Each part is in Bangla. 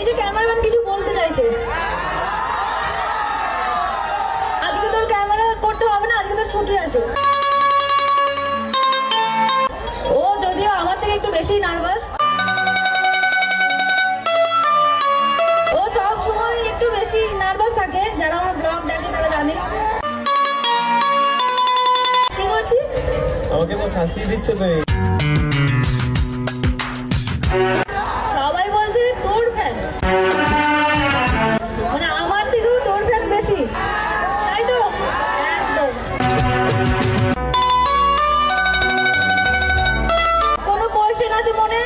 এই যে ক্যামেরাম্যান কিছু বলতে চাইছে, আজকে তোর ক্যামেরা করতে হবে না, আজকে তোর ছুটি আছে। ও যদিও আমার থেকে একটু বেশি নার্ভাস, ও সব সময় একটু বেশি নার্ভাস থাকে, যারা আমার ব্লগ দেখে তারা জানে। কি করছিস? আমাকে তো ফাঁসিয়ে দিচ্ছে তো। সবাই বলছে তোর ফ্যান, মানে আমার থেকেও তোর ফ্যান বেশি, তাই তো? একদম। কোনো কোয়েশ্চেন আছে মনে?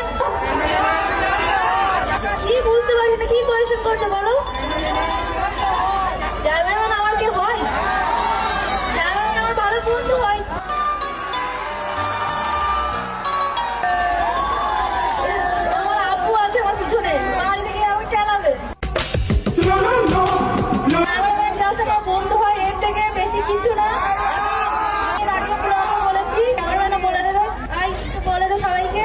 কি বুঝতে পারছি না, কি কোয়েশ্চেন করছে বলো? ক্যামেরাম্যান আমার কি হয়? ক্যামেরাম্যান আমার ভালো বন্ধু হয়। আমার আব্বু আছে আমার পিছনে, আর দিকে আমার চালাবে। ক্যামেরাম্যান জাস্ট আমার বন্ধু হয়, এর থেকে বেশি কিছু না। আমি এর আগে ব্লগে বলেছি, ক্যামেরাম্যানও বলে দেবে। আই বলে দে সবাইকে।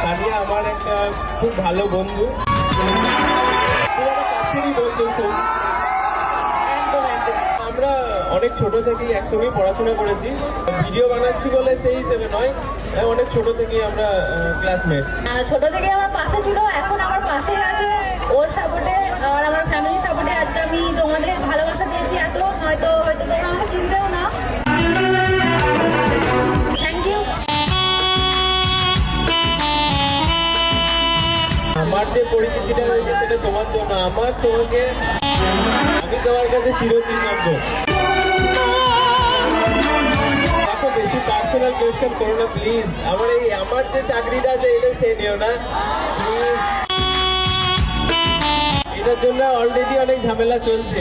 সানিয়া আমার একটা খুব ভালো বন্ধু, কাছেরই বন্ধু খুব। একদম একদম। আমরা অনেক ছোট থেকেই একসঙ্গেই পড়াশোনা করেছি, ভিডিও বানাচ্ছি বলে সেই হিসেবে নয়, অনেক ছোট থেকেই আমরা ক্লাসমেট। ছোট থেকে আমার পাশে ছিল, এখন আমার পাশেই আছে। ওর সাপোর্টে আর আমার ফ্যামিলির সাপোর্টে আজকে আমি তোমাদের ভালোবাসা পেয়েছি এত, হয়তো তোমরা আমাকে চিনতেও না। Thank you. আমার যে পরিস্থিতিটা হয়েছে সেটা তোমার জন্য, আমার তোমাকে, আমি তোমার কাছে চিরকৃতজ্ঞ। দেখো বেশি পার্সোনাল কোয়েশ্চেন করো না প্লিজ, আমার যে চাকরিটা আছে এটা খেয়ে নিও না প্লিজ, এটার জন্য অলরেডি অনেক ঝামেলা চলছে।